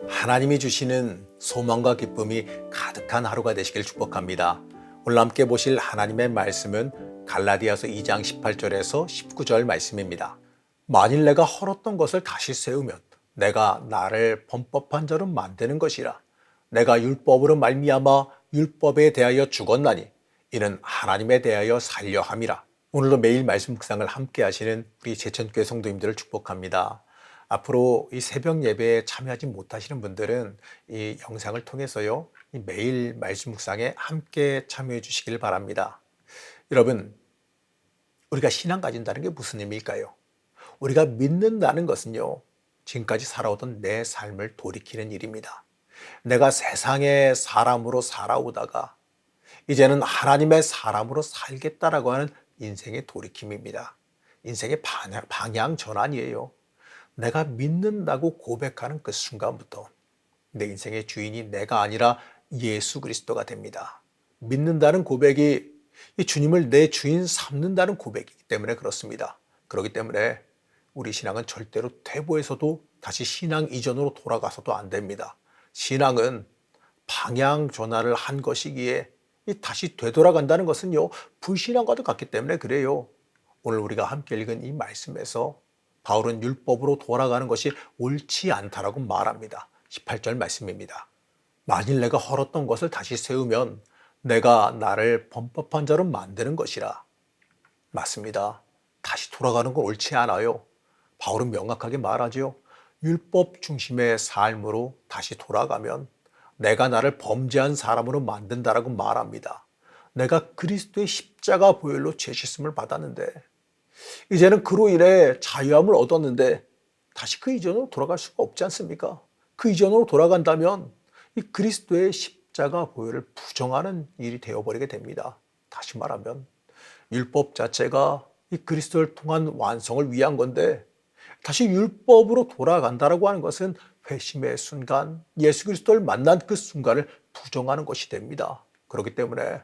하나님이 주시는 소망과 기쁨이 가득한 하루가 되시길 축복합니다. 오늘 함께 보실 하나님의 말씀은 갈라디아서 2장 18절에서 19절 말씀입니다. 만일 내가 헐었던 것을 다시 세우면 내가 나를 범법한 자로 만드는 것이라. 내가 율법으로 말미암아 율법에 대하여 죽었나니 이는 하나님에 대하여 살려 함이라. 오늘도 매일 말씀 묵상을 함께 하시는 우리 제천교회 성도님들을 축복합니다. 앞으로 이 새벽 예배에 참여하지 못하시는 분들은 이 영상을 통해서요, 이 매일 말씀 묵상에 함께 참여해 주시길 바랍니다. 여러분, 우리가 신앙 가진다는 게 무슨 의미일까요? 우리가 믿는다는 것은요, 지금까지 살아오던 내 삶을 돌이키는 일입니다. 내가 세상의 사람으로 살아오다가 이제는 하나님의 사람으로 살겠다라고 하는 인생의 돌이킴입니다. 인생의 방향 전환이에요. 내가 믿는다고 고백하는 그 순간부터 내 인생의 주인이 내가 아니라 예수 그리스도가 됩니다. 믿는다는 고백이 이 주님을 내 주인 삼는다는 고백이기 때문에 그렇습니다. 그렇기 때문에 우리 신앙은 절대로 퇴보해서도 다시 신앙 이전으로 돌아가서도 안 됩니다. 신앙은 방향 전환을 한 것이기에 다시 되돌아간다는 것은요, 불신앙과도 같기 때문에 그래요. 오늘 우리가 함께 읽은 이 말씀에서 바울은 율법으로 돌아가는 것이 옳지 않다라고 말합니다. 18절 말씀입니다. 만일 내가 헐었던 것을 다시 세우면 내가 나를 범법한 자로 만드는 것이라. 맞습니다. 다시 돌아가는 건 옳지 않아요. 바울은 명확하게 말하죠. 율법 중심의 삶으로 다시 돌아가면 내가 나를 범죄한 사람으로 만든다라고 말합니다. 내가 그리스도의 십자가 보혈로 죄 씻음을 받았는데 이제는 그로 인해 자유함을 얻었는데 다시 그 이전으로 돌아갈 수가 없지 않습니까? 그 이전으로 돌아간다면 이 그리스도의 십자가 보혈을 부정하는 일이 되어버리게 됩니다. 다시 말하면 율법 자체가 이 그리스도를 통한 완성을 위한 건데 다시 율법으로 돌아간다라고 하는 것은 회심의 순간, 예수 그리스도를 만난 그 순간을 부정하는 것이 됩니다. 그렇기 때문에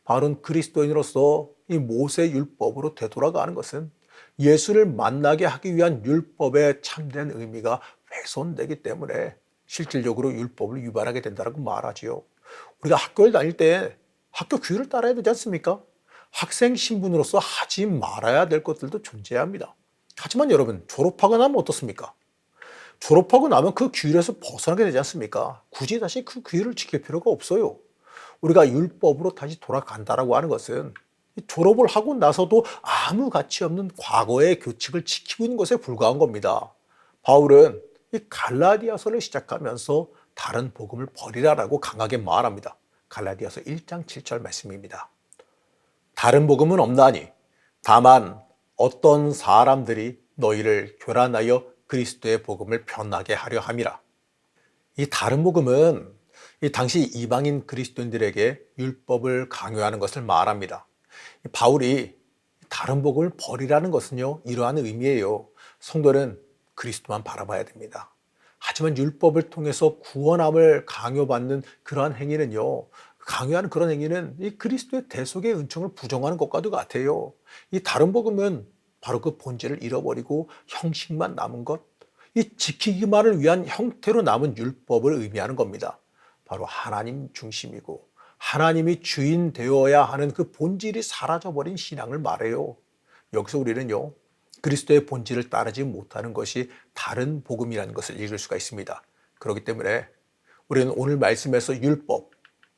바울은 그리스도인으로서 이 모세 율법으로 되돌아가는 것은 예수를 만나게 하기 위한 율법의 참된 의미가 훼손되기 때문에 실질적으로 율법을 위반하게 된다고 말하지요. 우리가 학교를 다닐 때 학교 규율을 따라야 되지 않습니까? 학생 신분으로서 하지 말아야 될 것들도 존재합니다. 하지만 여러분, 졸업하고 나면 어떻습니까? 졸업하고 나면 그 규율에서 벗어나게 되지 않습니까? 굳이 다시 그 규율을 지킬 필요가 없어요. 우리가 율법으로 다시 돌아간다라고 하는 것은 졸업을 하고 나서도 아무 가치 없는 과거의 규칙을 지키고 있는 것에 불과한 겁니다. 바울은 이 갈라디아서를 시작하면서 다른 복음을 버리라라고 강하게 말합니다. 갈라디아서 1장 7절 말씀입니다. 다른 복음은 없나니 다만 어떤 사람들이 너희를 교란하여 그리스도의 복음을 변하게 하려 함이라. 이 다른 복음은 이 당시 이방인 그리스도인들에게 율법을 강요하는 것을 말합니다. 바울이 다른 복음을 버리라는 것은요, 이러한 의미예요. 성도는 그리스도만 바라봐야 됩니다. 하지만 율법을 통해서 구원함을 강요받는 그러한 행위는요, 강요하는 그런 행위는 이 그리스도의 대속의 은총을 부정하는 것과도 같아요. 이 다른 복음은 바로 그 본질을 잃어버리고 형식만 남은 것, 이 지키기만을 위한 형태로 남은 율법을 의미하는 겁니다. 바로 하나님 중심이고 하나님이 주인 되어야 하는 그 본질이 사라져버린 신앙을 말해요. 여기서 우리는요, 그리스도의 본질을 따르지 못하는 것이 다른 복음이라는 것을 읽을 수가 있습니다. 그렇기 때문에 우리는 오늘 말씀에서 율법,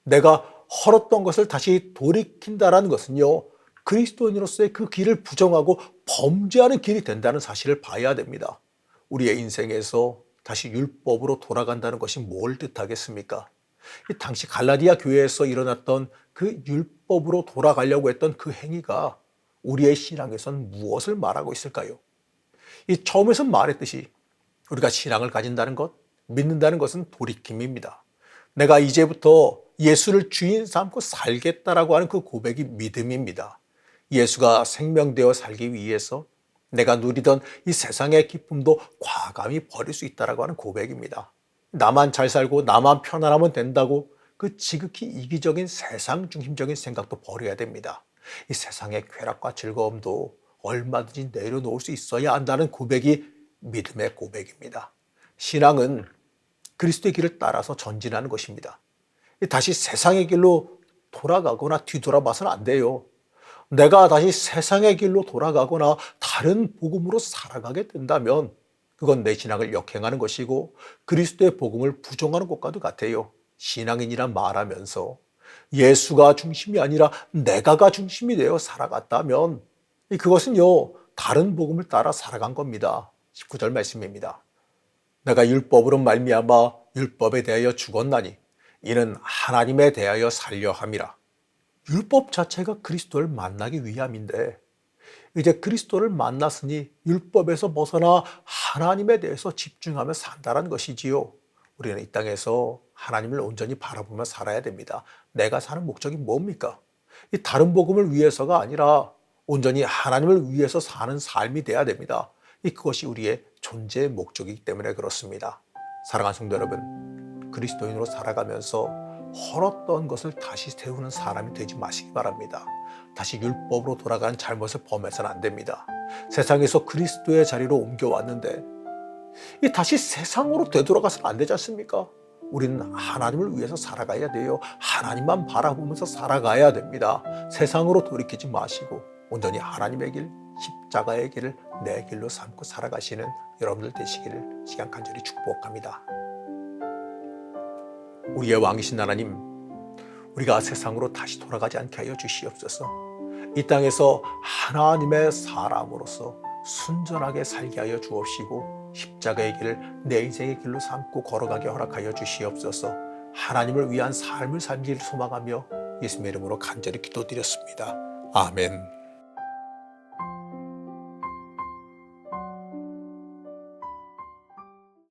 내가 헐었던 것을 다시 돌이킨다라는 것은요, 그리스도인으로서의 그 길을 부정하고 범죄하는 길이 된다는 사실을 봐야 됩니다. 우리의 인생에서 다시 율법으로 돌아간다는 것이 뭘 뜻하겠습니까? 당시 갈라디아 교회에서 일어났던 그 율법으로 돌아가려고 했던 그 행위가 우리의 신앙에선 무엇을 말하고 있을까요? 이 처음에서 말했듯이 우리가 신앙을 가진다는 것, 믿는다는 것은 돌이킴입니다. 내가 이제부터 예수를 주인 삼고 살겠다라고 하는 그 고백이 믿음입니다. 예수가 생명되어 살기 위해서 내가 누리던 이 세상의 기쁨도 과감히 버릴 수 있다라고 하는 고백입니다. 나만 잘 살고 나만 편안하면 된다고 그 지극히 이기적인 세상 중심적인 생각도 버려야 됩니다. 이 세상의 쾌락과 즐거움도 얼마든지 내려놓을 수 있어야 한다는 고백이 믿음의 고백입니다. 신앙은 그리스도의 길을 따라서 전진하는 것입니다. 다시 세상의 길로 돌아가거나 뒤돌아봐서는 안 돼요. 내가 다시 세상의 길로 돌아가거나 다른 복음으로 살아가게 된다면 그건 내 신앙을 역행하는 것이고 그리스도의 복음을 부정하는 것과도 같아요. 신앙인이란 말하면서 예수가 중심이 아니라 내가가 중심이 되어 살아갔다면 그것은요, 다른 복음을 따라 살아간 겁니다. 19절 말씀입니다. 내가 율법으로 말미암아 율법에 대하여 죽었나니 이는 하나님에 대하여 살려 함이라. 율법 자체가 그리스도를 만나기 위함인데 이제 그리스도를 만났으니 율법에서 벗어나 하나님에 대해서 집중하며 산다는 것이지요. 우리는 이 땅에서 하나님을 온전히 바라보며 살아야 됩니다. 내가 사는 목적이 뭡니까? 이 다른 복음을 위해서가 아니라 온전히 하나님을 위해서 사는 삶이 돼야 됩니다. 그것이 우리의 존재의 목적이기 때문에 그렇습니다. 사랑하는 성도 여러분, 그리스도인으로 살아가면서 헐었던 것을 다시 세우는 사람이 되지 마시기 바랍니다. 다시 율법으로 돌아가는 잘못을 범해서는 안 됩니다. 세상에서 그리스도의 자리로 옮겨왔는데 다시 세상으로 되돌아가서는 안 되지 않습니까? 우리는 하나님을 위해서 살아가야 돼요. 하나님만 바라보면서 살아가야 됩니다. 세상으로 돌이키지 마시고 온전히 하나님의 길, 십자가의 길을 내 길로 삼고 살아가시는 여러분들 되시기를 시간 간절히 축복합니다. 우리의 왕이신 하나님, 우리가 세상으로 다시 돌아가지 않게 하여 주시옵소서. 이 땅에서 하나님의 사람으로서 순전하게 살게 하여 주옵시고 십자가의 길을 내 인생의 길로 삼고 걸어가게 허락하여 주시옵소서. 하나님을 위한 삶을 살기를 소망하며 예수님의 이름으로 간절히 기도드렸습니다. 아멘.